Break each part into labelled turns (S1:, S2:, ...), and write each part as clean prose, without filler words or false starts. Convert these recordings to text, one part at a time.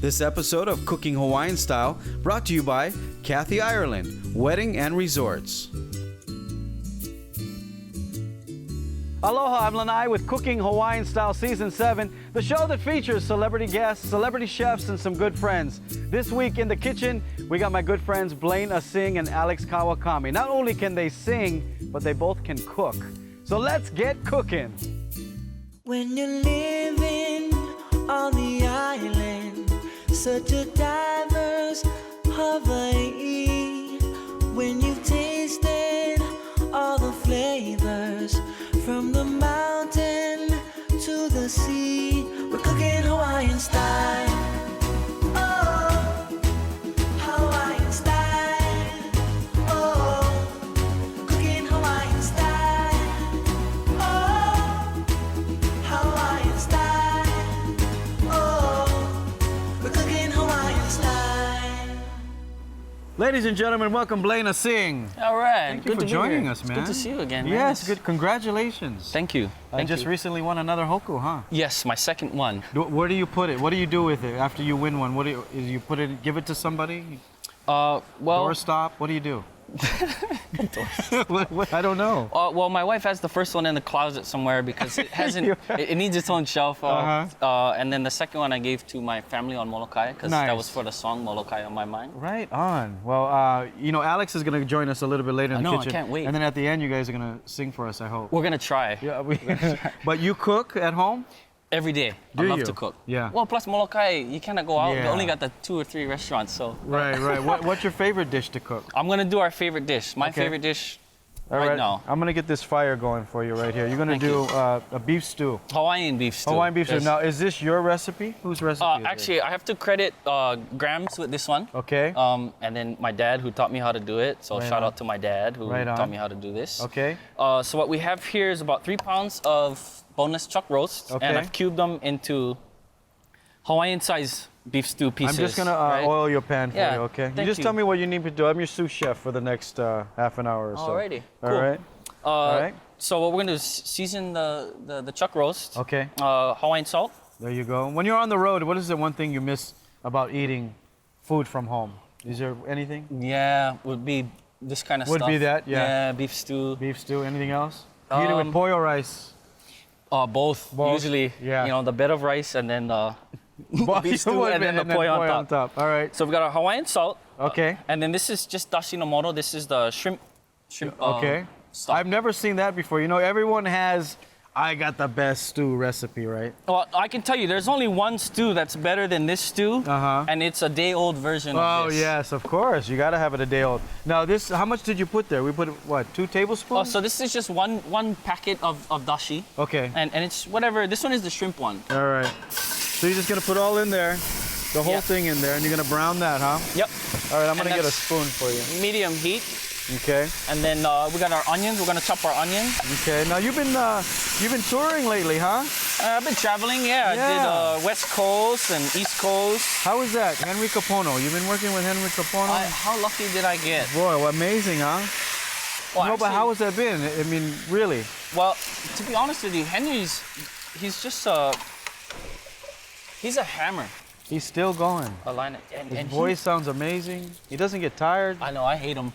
S1: This episode of Cooking Hawaiian Style brought to you by Kathy Ireland, Wedding and Resorts. Aloha, I'm Blayne with Cooking Hawaiian Style Season 7, the show that features celebrity guests, celebrity chefs, and some good friends. This week in the kitchen, we got my good friends Blayne Asing and Alex Kawakami. Not only can they sing, but they both can cook. So let's get cooking.
S2: When you're living on the island, such a diverse Hawaii, when you've tasted all the flavors, from the mountain to the sea, we're cooking Hawaiian style. Oh, Hawaiian style. Oh, cooking Hawaiian style. Oh, Hawaiian style. Oh, we're cooking Hawaiian style.
S1: Ladies and gentlemen, welcome Blayne Asing.
S3: All right.
S1: Thank you for joining us, man.
S3: Good to see you again, man.
S1: Yes, good. Congratulations.
S3: Thank you.
S1: I just recently won another hoku, huh?
S3: Yes, my second one.
S1: Where do you put it? What do you do with it after you win one? What do you put it? Give it to somebody?
S3: Well,
S1: Doorstop? What do you do? What? I don't know.
S3: Well, my wife has the first one in the closet somewhere because it hasn't. it needs its own shelf. And then the second one I gave to my family on Molokai because that was for the song Molokai on my mind.
S1: Right on. Well, you know, Alex is going to join us a little bit later in the kitchen.
S3: I can't wait.
S1: And then at the end, you guys are going to sing for us, I hope.
S3: We're gonna try.
S1: Yeah. But you cook at home?
S3: Every day. I love to cook.
S1: Yeah.
S3: Well, plus Molokai, you cannot go out.
S1: Yeah.
S3: We only got the 2 or 3 restaurants, so.
S1: Right. What's your favorite dish to cook?
S3: I'm gonna do our favorite dish. My favorite dish right now.
S1: I'm going to get this fire going for you right here. You're going to do a beef stew.
S3: Hawaiian beef stew.
S1: Hawaiian beef stew.
S3: Yes.
S1: Now, is this your recipe? Whose recipe is
S3: Actually, I have to credit Grams with this one.
S1: Okay.
S3: And then my dad who taught me how to do it. So shout out to my dad who taught me how to do this.
S1: Okay.
S3: So what we have here is about 3 pounds of boneless chuck roast.
S1: Okay.
S3: And I've cubed them into Hawaiian size beef stew pieces.
S1: I'm just going to oil your pan for you, okay? You just tell me what you need to do. I'm your sous chef for the next half an hour or so.
S3: Alrighty.
S1: All
S3: Cool.
S1: right. All right.
S3: So what we're going to do is season the chuck roast.
S1: Okay.
S3: Hawaiian salt.
S1: There you go. When you're on the road, what is the one thing you miss about eating food from home? Is there anything?
S3: Yeah, would be this kind of stuff.
S1: Would be that, yeah.
S3: Yeah, beef stew.
S1: Beef stew, anything else? You eat it with pollo rice.
S3: Both. Usually,
S1: yeah.
S3: You know, the bed of rice and then beef stew and then the
S1: poi
S3: poi on top.
S1: All right.
S3: So we've got our Hawaiian salt.
S1: Okay.
S3: And then this is just dashi no mono. This is the shrimp.
S1: Okay.
S3: Stock.
S1: I've never seen that before. You know, everyone has, I got the best stew recipe, right?
S3: Well, I can tell you, there's only one stew that's better than this stew, and it's a day-old version of this.
S1: Oh, yes, of course. You got to have it a day old. Now, this, how much did you put there? We put, what, 2 tablespoons?
S3: So this is just one packet of dashi.
S1: Okay.
S3: And it's whatever. This one is the shrimp one.
S1: All right. So you're just going to put all in there, the whole thing in there, and you're going to brown that, huh?
S3: Yep.
S1: All right, I'm going to get a spoon for you.
S3: Medium heat.
S1: Okay.
S3: And then we got our onions. We're gonna chop our onions.
S1: Okay. Now you've been touring lately, huh?
S3: I've been traveling. Yeah. I did West Coast and East Coast.
S1: How was that, Henry Capono? You've been working with Henry Capono.
S3: How lucky did I get?
S1: Boy, well, amazing, huh?
S3: Well,
S1: no,
S3: actually,
S1: but how has that been? I mean, really?
S3: Well, to be honest with you, Henry's he's a hammer.
S1: He's still going. His voice sounds amazing. He doesn't get tired.
S3: I know, I hate him.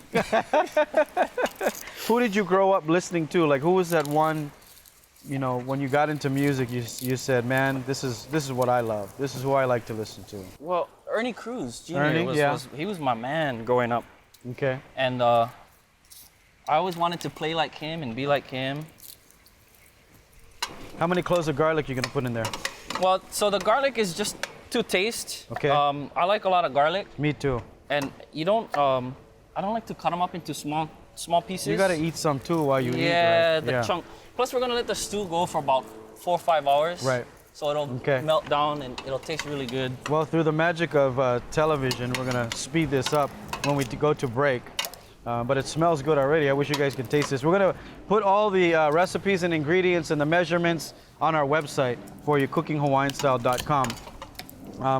S1: Who did you grow up listening to? Like, who was that one, you know, when you got into music, you said, man, this is what I love. This is who I like to listen to.
S3: Well, Ernie Cruz Jr. He was my man growing up.
S1: Okay.
S3: And I always wanted to play like him and be like him.
S1: How many cloves of garlic you gonna put in there?
S3: Well, so the garlic is just to taste.
S1: Okay.
S3: I like a lot of garlic.
S1: Me too.
S3: And you don't, I don't like to cut them up into small pieces.
S1: You gotta eat some too while you eat, right?
S3: Yeah, the chunk. Plus, we're gonna let the stew go for about 4 or 5 hours.
S1: Right.
S3: So it'll melt down and it'll taste really good.
S1: Well, through the magic of television, we're gonna speed this up when we go to break. But it smells good already. I wish you guys could taste this. We're gonna put all the recipes and ingredients and the measurements on our website for you, cookinghawaiianstyle.com.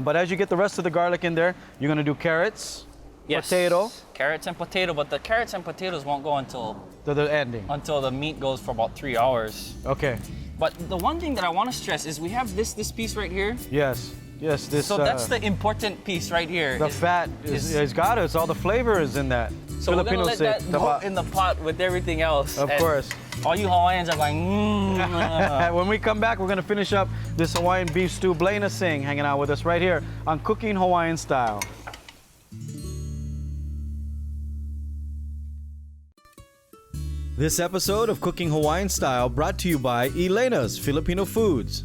S1: But as you get the rest of the garlic in there, you're gonna do carrots, potato.
S3: Carrots and potato, but the carrots and potatoes won't go until
S1: the ending.
S3: Until the meat goes for about 3 hours.
S1: Okay.
S3: But the one thing that I want to stress is we have this piece right here.
S1: Yes. Yes, this.
S3: So that's the important piece right here.
S1: The fat is got it. It's all the flavor is in that.
S3: So we're gonna let that go in the pot with everything else.
S1: Of course.
S3: All you Hawaiians are going,
S1: When we come back, we're gonna finish up this Hawaiian beef stew. Blayne Asing hanging out with us right here on Cooking Hawaiian Style. This episode of Cooking Hawaiian Style brought to you by Elena's Filipino Foods,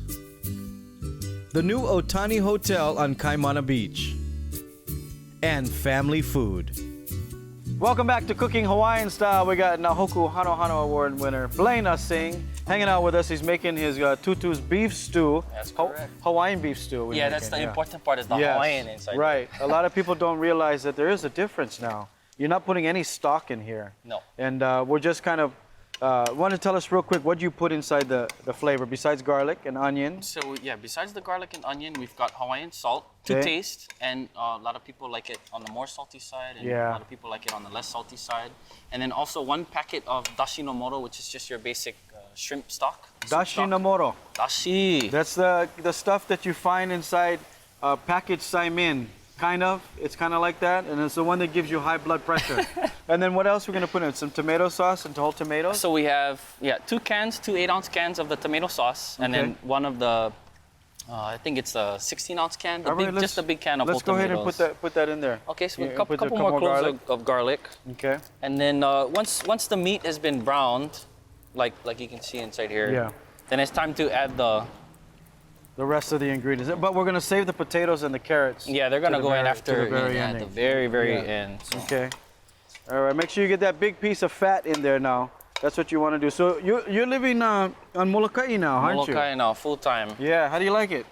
S1: the new Otani Hotel on Kaimana Beach, and Family Food. Welcome back to Cooking Hawaiian Style. We got Nahoku Hano Hano Award winner Blayne Asing hanging out with us. He's making his Tutu's beef stew.
S3: That's correct.
S1: Hawaiian beef stew.
S3: Yeah, that's the important part is the Hawaiian inside.
S1: Right. A lot of people don't realize that there is a difference now. You're not putting any stock in here.
S3: No.
S1: And we're just kind of, want to tell us real quick, what do you put inside the flavor besides garlic and onion?
S3: So yeah, besides the garlic and onion, we've got Hawaiian salt to taste. And a lot of people like it on the more salty side. And a lot of people like it on the less salty side. And then also 1 packet of dashi no moro, which is just your basic shrimp stock.
S1: Dashi no moro.
S3: Dashi.
S1: That's the stuff that you find inside packaged saimin. Kind of. It's kind of like that. And it's the one that gives you high blood pressure. And then what else we're going to put in? Some tomato sauce and whole tomatoes?
S3: So we have, 2 cans, 2 8-ounce cans of the tomato sauce. And then one of the, I think it's a 16-ounce can. Just a big can of whole tomatoes.
S1: Let's go ahead and put that in there.
S3: Okay, so a couple more cloves of garlic.
S1: Okay.
S3: And then once the meat has been browned, like you can see inside here, then it's time to add the
S1: rest of the ingredients. But we're going to save the potatoes and the carrots.
S3: Yeah, they're going to go in after
S1: the very end.
S3: at the very end. So.
S1: Okay. All right, make sure you get that big piece of fat in there now. That's what you want to do. So you're living on Molokai now, aren't you?
S3: Molokai now, full time.
S1: Yeah, how do you like it?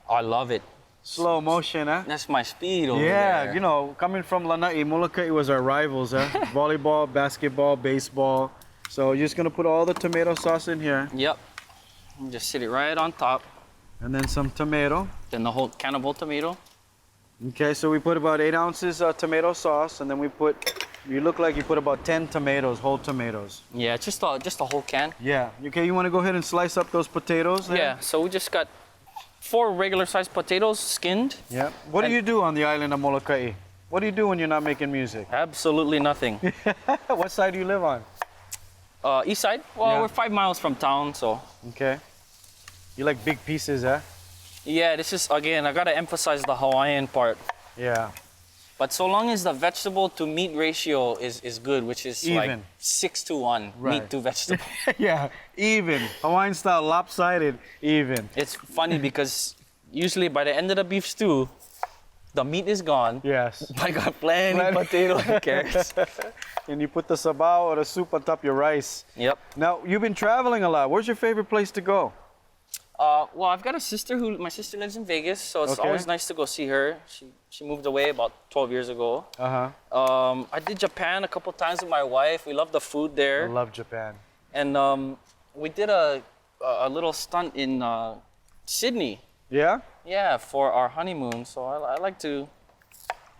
S3: I love it.
S1: Slow motion, huh?
S3: That's my speed over there.
S1: Yeah, you know, coming from Lanai, Molokai was our rivals, huh? Volleyball, basketball, baseball. So you're just going to put all the tomato sauce in here.
S3: Yep. And just sit it right on top.
S1: And then some tomato.
S3: Then the whole can of whole tomato.
S1: Okay, so we put about 8 ounces of tomato sauce, and then we put, you look like you put about 10 tomatoes, whole tomatoes.
S3: Yeah, just a whole can.
S1: Yeah. Okay, you want to go ahead and slice up those potatoes there?
S3: Yeah, so we just got 4 regular sized potatoes skinned.
S1: Yeah. What do you do on the island of Molokai? What do you do when you're not making music?
S3: Absolutely nothing.
S1: What side do you live on?
S3: East side. Well, we're 5 miles from town, so.
S1: Okay. You like big pieces, huh?
S3: Yeah, this is, again, I gotta emphasize the Hawaiian part.
S1: Yeah.
S3: But so long as the vegetable to meat ratio is good, which is
S1: even.
S3: like 6-to-1, meat to vegetable.
S1: Yeah, even. Hawaiian style, lopsided, even.
S3: It's funny because usually by the end of the beef stew, the meat is gone.
S1: Yes.
S3: I got plenty of potato and carrots.
S1: And you put the sabao or the soup on top of your rice.
S3: Yep.
S1: Now, you've been traveling a lot. Where's your favorite place to go?
S3: Well, I've got a sister my sister lives in Vegas, so it's always nice to go see her. She moved away about 12 years ago. I did Japan a couple times with my wife. We love the food there.
S1: I love Japan.
S3: And we did a little stunt in Sydney.
S1: Yeah?
S3: Yeah, for our honeymoon. So I like to.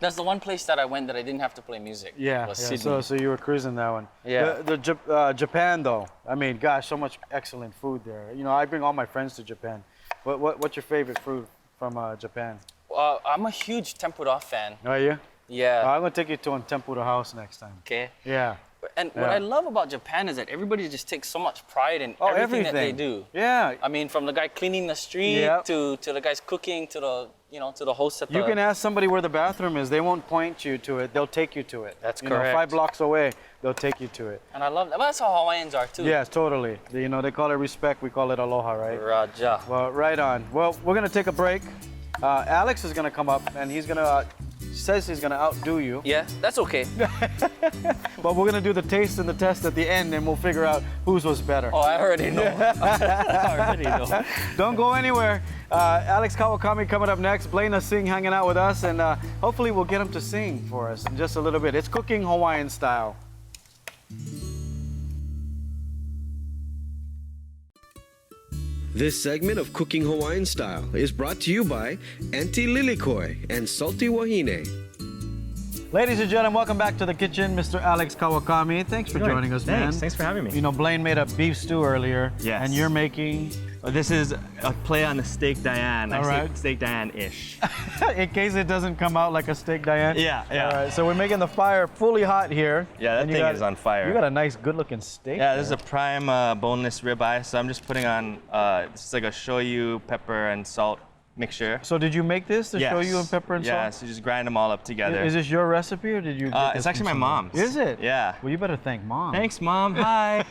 S3: That's the one place that I went that I didn't have to play music.
S1: Yeah. So you were cruising that one.
S3: Yeah.
S1: Japan though. I mean, gosh, so much excellent food there. You know, I bring all my friends to Japan. What's your favorite food from Japan?
S3: I'm a huge tempura fan.
S1: Are you?
S3: Yeah.
S1: I'm gonna take you to a tempura house next time.
S3: Okay.
S1: Yeah.
S3: And what I love about Japan is that everybody just takes so much pride in everything that they do.
S1: Yeah.
S3: I mean, from the guy cleaning the street to the guys cooking to the host at the.
S1: You can ask somebody where the bathroom is. They won't point you to it. They'll take you to it.
S3: That's
S1: correct. 5 blocks away, they'll take you to it.
S3: And I love that. But that's how Hawaiians are too.
S1: Yes, totally. You know, they call it respect. We call it aloha, right?
S3: Raja.
S1: Well, right on. Well, we're gonna take a break. Alex is gonna come up and he's gonna. Says he's gonna outdo you.
S3: Yeah, that's okay.
S1: But we're gonna do the taste and the test at the end, and we'll figure out whose was better.
S3: Oh, I already know. I already know.
S1: Don't go anywhere. Alex Kawakami coming up next. Blayne Asing hanging out with us, and hopefully we'll get him to sing for us in just a little bit. It's Cooking Hawaiian Style.
S4: This segment of Cooking Hawaiian Style is brought to you by Auntie Lilikoi and Salty Wahine.
S1: Ladies and gentlemen, welcome back to the kitchen. Mr. Alex Kawakami, thanks for joining us, man.
S5: Thanks for having me.
S1: You know, Blayne made a beef stew earlier.
S5: Yes.
S1: And you're making
S5: This is a play on the steak Diane.
S1: All right.
S5: Steak Diane-ish.
S1: In case it doesn't come out like a steak, Diane.
S5: Yeah, yeah.
S1: All right, so we're making the fire fully hot here.
S5: Yeah, that
S1: And you
S5: thing
S1: got-
S5: is on fire.
S1: You got a nice, good-looking steak.
S5: Yeah, this is
S1: there.
S5: a prime boneless ribeye. So I'm just putting on, this is like a shoyu, pepper, and salt mixture.
S1: So did you make this, the
S5: Yes.
S1: shoyu and pepper and
S5: Yeah,
S1: salt?
S5: so you just grind them all up together.
S1: Is this your recipe or did you? Get
S5: It's
S1: this
S5: actually my
S1: from someone?
S5: mom's.
S1: Is it?
S5: Yeah.
S1: Well, you better thank mom.
S5: Thanks, Mom. Hi.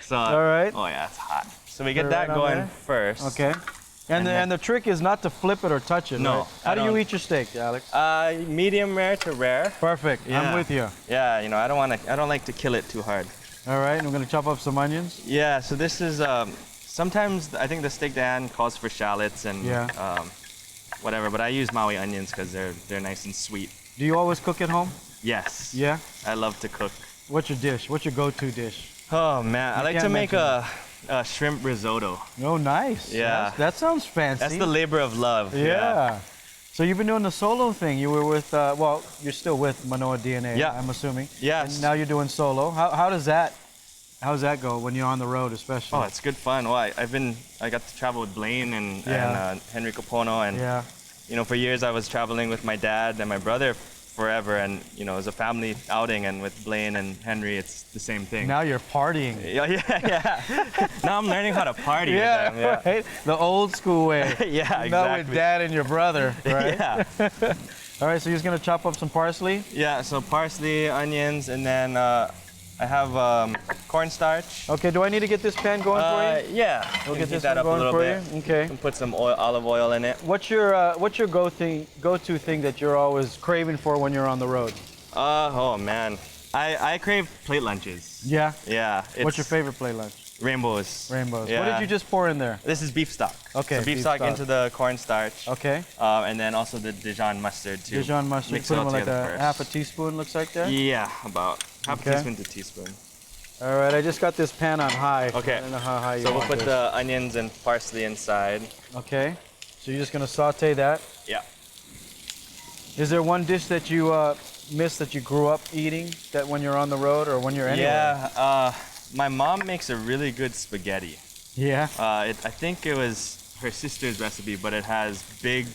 S5: So,
S1: All right.
S5: Oh yeah, it's hot. So we get
S1: Put it
S5: that
S1: right on
S5: going
S1: there.
S5: first.
S1: Okay. And
S5: then-
S1: the trick is not to flip it or touch it.
S5: No,
S1: Right? How
S5: I
S1: do you
S5: don't.
S1: eat your steak, Alex?
S5: Medium rare to rare.
S1: Perfect. I'm
S5: Yeah.
S1: with you.
S5: Yeah, you know, I don't like to kill it too hard.
S1: All right. And we're gonna chop up some onions.
S5: Yeah, so this is, sometimes I think the steak Diane calls for shallots and
S1: Yeah.
S5: whatever, but I use Maui onions because they're nice and sweet.
S1: Do you always cook at home?
S5: Yes.
S1: Yeah.
S5: I love to cook.
S1: What's your dish? What's your go-to dish?
S5: Oh man, I like
S1: can't
S5: to make
S1: mention
S5: a shrimp risotto.
S1: Oh, nice.
S5: Yeah.
S1: That sounds fancy.
S5: That's the labor of love.
S1: Yeah. So you've been doing the solo thing. You were with, well, you're still with Manoa DNA.
S5: Yeah.
S1: I'm assuming.
S5: Yes.
S1: And now you're doing solo. How does that go when you're on the road, especially?
S5: Oh, it's good fun. Well, I got to travel with Blayne and Henry Capono, and
S1: Yeah.
S5: you know, for years I was traveling with my dad and my brother forever, and you know, it was a family outing, and with Blayne and Henry, it's the same thing.
S1: Now you're partying.
S5: Yeah. Now I'm learning how to party with them. Yeah.
S1: Right. The old school way.
S5: Yeah,
S1: Not
S5: exactly.
S1: with dad and your brother, right?
S5: Yeah.
S1: All right, so you're just gonna chop up some parsley.
S5: Yeah. So parsley, onions, and then I have cornstarch.
S1: Okay, do I need to get this pan going for you?
S5: Yeah.
S1: We'll get
S5: heat
S1: this
S5: that
S1: one
S5: up a
S1: going
S5: little
S1: for
S5: bit.
S1: you. Okay.
S5: And put some olive oil in it.
S1: What's your go-to thing that you're always craving for when you're on the road?
S5: Oh man, I crave plate lunches.
S1: Yeah.
S5: Yeah.
S1: What's your favorite plate lunch?
S5: Rainbows.
S1: Rainbows.
S5: Yeah.
S1: What did you just pour in there?
S5: This is beef stock.
S1: Okay,
S5: So beef
S1: beef
S5: stock
S1: stock.
S5: into the cornstarch.
S1: Okay.
S5: And then also the Dijon mustard too.
S1: Dijon mustard.
S5: Mix
S1: Put
S5: it all
S1: them like
S5: together
S1: a
S5: first.
S1: half a teaspoon. Looks like that.
S5: Yeah, about half
S1: Okay.
S5: a teaspoon to teaspoon.
S1: All right. I just got this pan on high.
S5: Okay.
S1: I don't know how high you
S5: So we'll
S1: want
S5: put
S1: this.
S5: the onions and parsley inside.
S1: Okay. So you're just gonna saute that.
S5: Yeah.
S1: Is there one dish that you miss that you grew up eating that when you're on the road or when you're anywhere?
S5: Yeah. My mom makes a really good spaghetti.
S1: Yeah.
S5: I think it was her sister's recipe, but it has big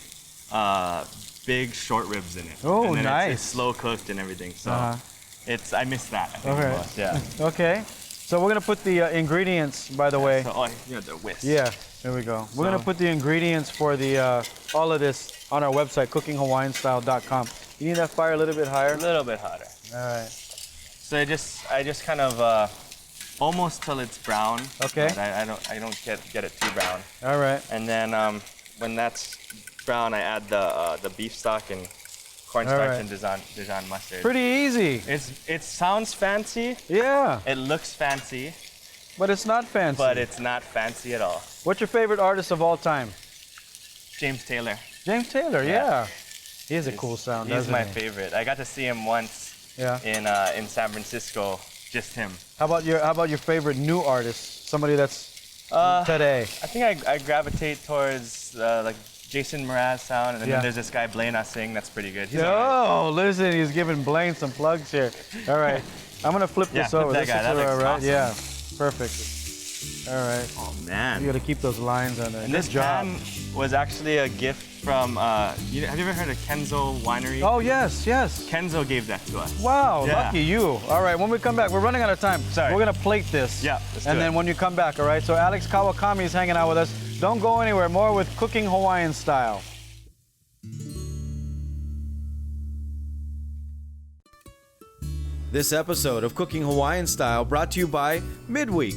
S5: short ribs in it.
S1: Oh,
S5: and then
S1: nice.
S5: It's slow cooked and everything. So
S1: Uh-huh.
S5: I miss that. I think
S1: Okay.
S5: the most, yeah.
S1: Okay. So we're gonna put the ingredients, by the way.
S5: So, oh, yeah, the whisk.
S1: Yeah. There we go. We're gonna
S5: So-
S1: put the ingredients for the all of this on our website, cookinghawaiianstyle.com. You need that fire a little bit higher.
S5: A little bit hotter.
S1: All right.
S5: So I just kind of almost till it's brown.
S1: Okay.
S5: But I don't get it too brown.
S1: All right.
S5: And then when that's brown, I add the beef stock and cornstarch
S1: All right.
S5: and Dijon mustard.
S1: Pretty easy.
S5: It sounds fancy.
S1: Yeah.
S5: It looks fancy,
S1: But it's not fancy.
S5: but it's not fancy at all.
S1: What's your favorite artist of all time?
S5: James Taylor.
S1: James Taylor.
S5: Yeah.
S1: Yeah. He has a cool sound,
S5: He's
S1: doesn't
S5: my
S1: he?
S5: favorite. I got to see him once
S1: Yeah.
S5: in San Francisco. Just him.
S1: How about your favorite new artist? Somebody that's today.
S5: I think I gravitate towards like Jason Mraz sound, and
S1: Yeah.
S5: then there's this guy Blayne Asing that's pretty good. He's all right.
S1: Oh, listen, he's giving Blayne some plugs here. All right, I'm gonna flip
S5: Yeah,
S1: this
S5: flip
S1: over.
S5: that
S1: This
S5: guy.
S1: is
S5: That
S1: all
S5: looks
S1: right.
S5: awesome.
S1: Yeah, perfect. All right,
S5: Oh man.
S1: you gotta keep those lines on there.
S5: And
S1: Good
S5: this
S1: job.
S5: pan was actually a gift from. Have you ever heard of Kenzo Winery?
S1: Oh yes, yes.
S5: Kenzo gave that to us.
S1: Wow,
S5: Yeah.
S1: lucky you. All right, when we come back, we're running out of time.
S5: Sorry.
S1: We're gonna plate this.
S5: Yeah, let's do
S1: And
S5: it.
S1: then when you come back, all right. So Alex Kawakami is hanging out with us. Don't go anywhere. More with Cooking Hawaiian Style. This episode of Cooking Hawaiian Style brought to you by Midweek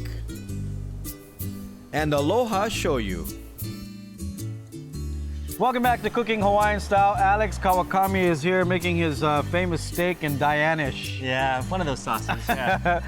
S1: and Aloha Shoyu. Welcome back to Cooking Hawaiian Style. Alex Kawakami is here making his famous steak and Diane-ish.
S5: Yeah, one of those sauces. Yeah.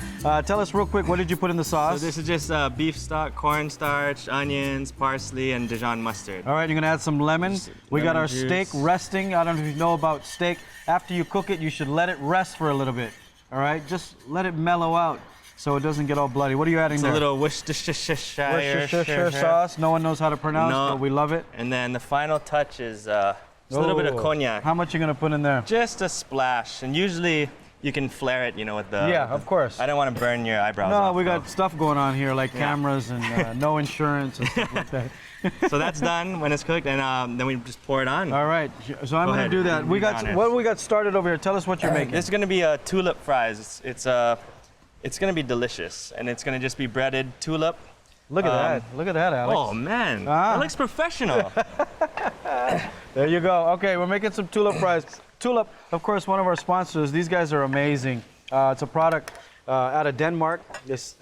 S1: Tell us real quick, what did you put in the sauce?
S5: So this is just beef stock, cornstarch, onions, parsley, and Dijon mustard.
S1: All right, you're gonna add some lemon. We got
S5: lemon
S1: our
S5: juice.
S1: steak resting. I don't know if you know about steak. After you cook it, you should let it rest for a little bit. All right, just let it mellow out so it doesn't get all bloody. What are you adding
S5: It's
S1: there?
S5: a little Worcestershire.
S1: sauce. No one knows how to pronounce,
S5: No.
S1: but we love it.
S5: And then the final touch is just a little bit of
S1: Oh,
S5: cognac.
S1: How much you gonna put in there?
S5: Just a splash. And usually you can flare it, you know, with the.
S1: Yeah, of course.
S5: I don't want to burn your eyebrows.
S1: No,
S5: off,
S1: we got
S5: though.
S1: stuff going on here like cameras and no insurance and stuff like that.
S5: So that's done when it's cooked, and then we just pour it on.
S1: All right, so I'm gonna do that. We got what do we got started over here. Tell us what you're making.
S5: This is gonna be a tulip fries. It's gonna be delicious, and it's gonna just be breaded tulip.
S1: Look at that! Look at that, Alex.
S5: Oh man,
S1: Ah.
S5: that looks professional.
S1: There you go. Okay, we're making some tulip fries. Tulip, of course, one of our sponsors. These guys are amazing. It's a product out of Denmark. It's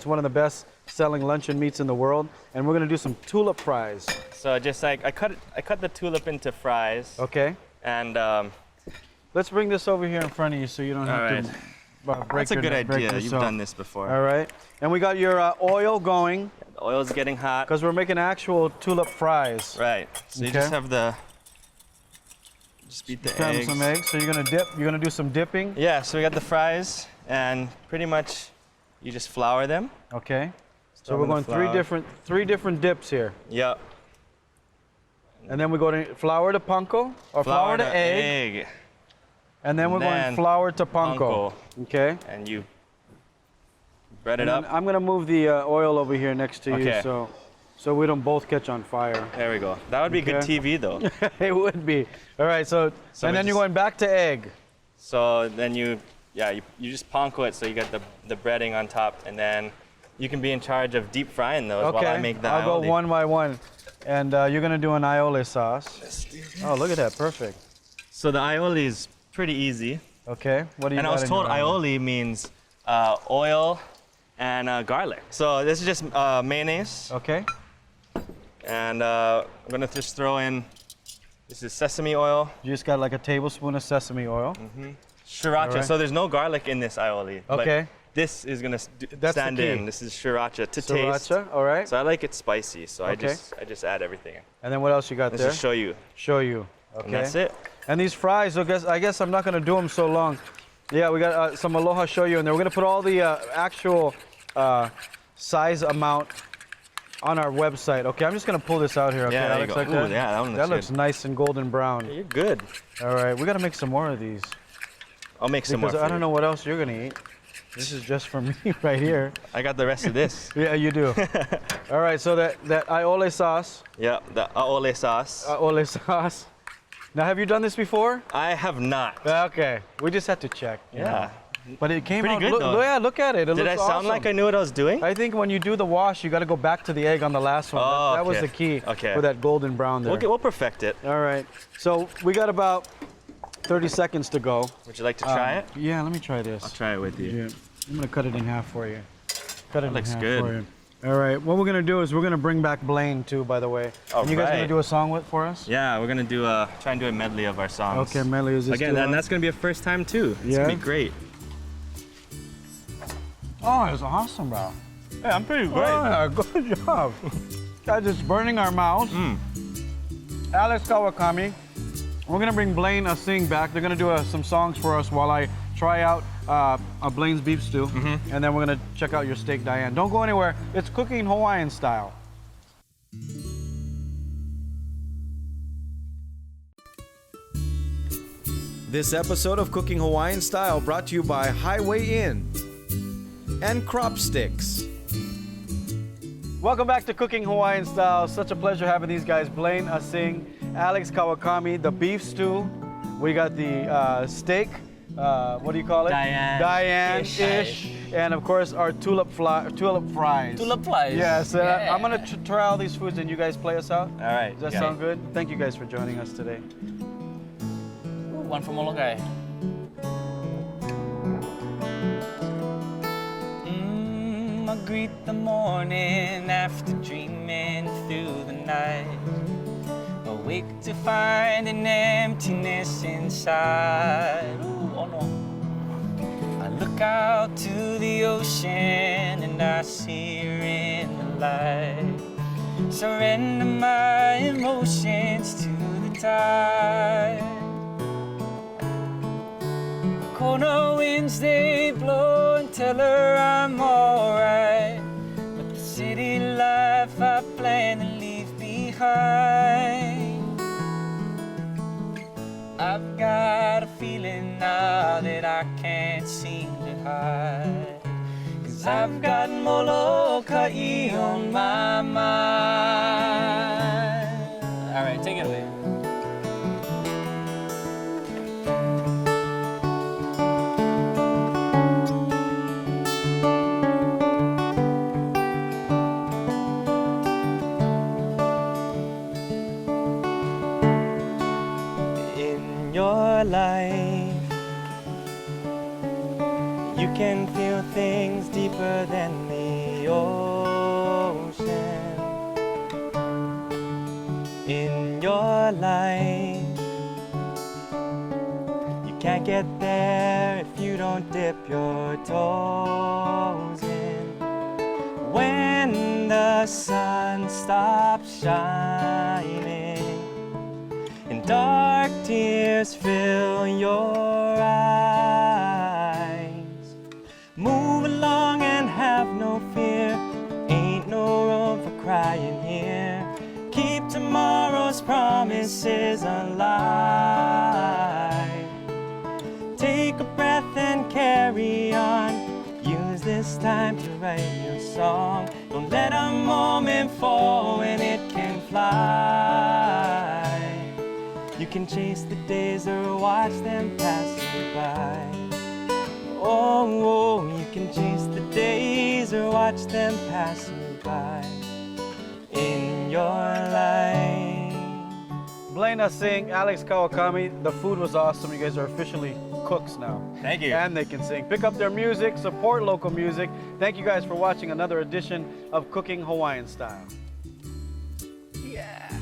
S1: one of the best-selling luncheon meats in the world, and we're gonna do some tulip fries.
S5: So just like I cut the tulip into fries.
S1: Okay.
S5: And
S1: let's bring this over here in front of you so you don't have to break
S5: that's a
S1: your
S5: good
S1: break
S5: idea. You've
S1: yourself.
S5: done this before.
S1: All right, and we got your oil going
S5: The oil's getting hot.
S1: because we're making actual tulip fries.
S5: Right. So you
S1: Okay.
S5: just have the. Just beat the
S1: Grab
S5: eggs.
S1: some eggs. So you're gonna dip. You're gonna do some dipping.
S5: Yeah. So we got the fries, and pretty much, you just flour them.
S1: Okay. So
S5: Throw
S1: we're
S5: them in
S1: going
S5: the
S1: three different dips here,
S5: Yep.
S1: and then we go to flour to panko or flour to egg, and then we're going
S5: then
S1: flour to panko. Okay.
S5: And you bread
S1: And
S5: it
S1: then
S5: up.
S1: I'm gonna move the oil over here next to you,
S5: Okay.
S1: so we don't both catch on fire.
S5: There we go. That would be good
S1: Okay.
S5: TV though.
S1: It would be. All right. So
S5: So
S1: and
S5: we
S1: then you're
S5: just-
S1: going back to egg.
S5: So then you just panko it so you get the breading on top, and then you can be in charge of deep frying those
S1: Okay.
S5: while I make the
S1: I'll
S5: aioli.
S1: go one by one, and you're gonna do an aioli sauce. Oh, look at that! Perfect.
S5: So the aioli is pretty easy.
S1: Okay. What do you?
S5: And I
S1: got
S5: was
S1: in
S5: told
S1: your oven?
S5: aioli means oil and garlic. So this is just mayonnaise,
S1: Okay.
S5: and I'm gonna just throw in. This is sesame oil,
S1: You just got like a tablespoon of sesame oil.
S5: sriracha.
S1: Alright.
S5: So there's no garlic in this aioli. but
S1: Okay.
S5: this is gonna
S1: That's the
S5: stand
S1: key.
S5: in. This is sriracha to taste.
S1: Sriracha. All right.
S5: So I like it spicy. So
S1: Okay.
S5: I just add everything.
S1: And then what else you got
S5: Let's
S1: there?
S5: just show you.
S1: Show you. Okay.
S5: And that's it.
S1: And these fries, I guess I'm not gonna do them so long. Yeah, we got some aloha shoyu in there. We're gonna put all the actual size amount on our website. Okay, I'm just gonna pull this out here. Okay,
S5: Yeah, there you
S1: Alex,
S5: go.
S1: like
S5: Ooh,
S1: that?
S5: yeah, that one looks
S1: That looks
S5: good.
S1: nice and golden brown.
S5: You're good.
S1: All right, we gotta make some more of these
S5: I'll make some more.
S1: because
S5: For
S1: I don't
S5: you.
S1: know what else you're gonna eat. This is just for me right here.
S5: I got the rest of this.
S1: Yeah, you do. All right, so that aioli sauce,
S5: Yeah, the aioli sauce.
S1: aioli sauce. Now, have you done this before?
S5: I have not.
S1: Okay, we just had to check. you know.
S5: Yeah.
S1: But it came
S5: Pretty
S1: out.
S5: good,
S1: Look,
S5: though.
S1: yeah, look at it. It
S5: Did I
S1: looks
S5: sound like
S1: awesome.
S5: I knew what I was doing?
S1: I think when you do the wash, you got to go back to the egg on the last one.
S5: Oh,
S1: that was
S5: okay.
S1: the key
S5: Okay.
S1: for that golden brown there.
S5: We'll perfect it.
S1: All right. So we got about 30 seconds to go.
S5: Would you like to try it?
S1: Yeah, let me try this.
S5: I'll try it with you.
S1: Yeah. I'm gonna cut it in half for you. Cut it in
S5: looks
S1: half
S5: good.
S1: for you. All right. What we're gonna do is we're gonna bring back Blayne too, by the way. And you guys gonna
S5: Alright.
S1: do a song for us?
S5: Yeah, we're gonna try and do a medley of our songs.
S1: Okay, Melly, is this
S5: Again,
S1: too
S5: and
S1: loud?
S5: that's gonna be a first time too. It's
S1: Yeah?
S5: gonna be great.
S1: Oh, it's awesome, bro.
S5: Yeah, I'm pretty
S1: Oh, yeah, good job. Guys, it's burning our mouths. Alex Kawakami. We're gonna bring Blayne Asing back. They're gonna do some songs for us while I try out Blayne's beef stew, and then we're gonna check out your steak, Diane. Don't go anywhere. It's cooking Hawaiian style.
S4: This episode of Cooking Hawaiian Style brought to you by Highway Inn and Crop Sticks.
S1: Welcome back to Cooking Hawaiian Style. Such a pleasure having these guys, Blayne Asing, Alex Kawakami, the beef stew. We got the steak. What do you call it? Diane-ish. And of course, our tulip fries.
S3: Tulip fries.
S1: Yes, I'm gonna try all these foods and you guys play us out.
S5: All right.
S1: Does that sound good? Thank you guys for joining us today.
S3: One from Molokai. I greet the morning after dreaming through the night. Awake to find an emptiness inside. Ooh, oh no. I look out to the ocean and I see her in the light. Surrender my emotions to the tide. Corner winds they blow and tell her I'm alright. But the city life I plan to leave behind. I I've got a feeling now that I can't seem to hide. 'Cause I've got Molokai on my mind. All right, take it away.
S5: Life, you can feel things deeper than the ocean. In your life, you can't get there if you don't dip your toes in. When the sun stops shining, dark tears fill your eyes. Move along and have no fear. Ain't no room for crying here. Keep tomorrow's promises alive. Take a breath and carry on. Use this time to write your song. Don't let a moment fall when it can fly. You can chase the days or watch them pass you by. Oh, you can chase the days or watch them pass you by in your life.
S1: Blayne, Asing, Alex, Kawakami, the food was awesome. You guys are officially cooks now.
S5: Thank you.
S1: And they can sing. Pick up their music, support local music. Thank you guys for watching another edition of Cooking Hawaiian Style.
S5: Yeah.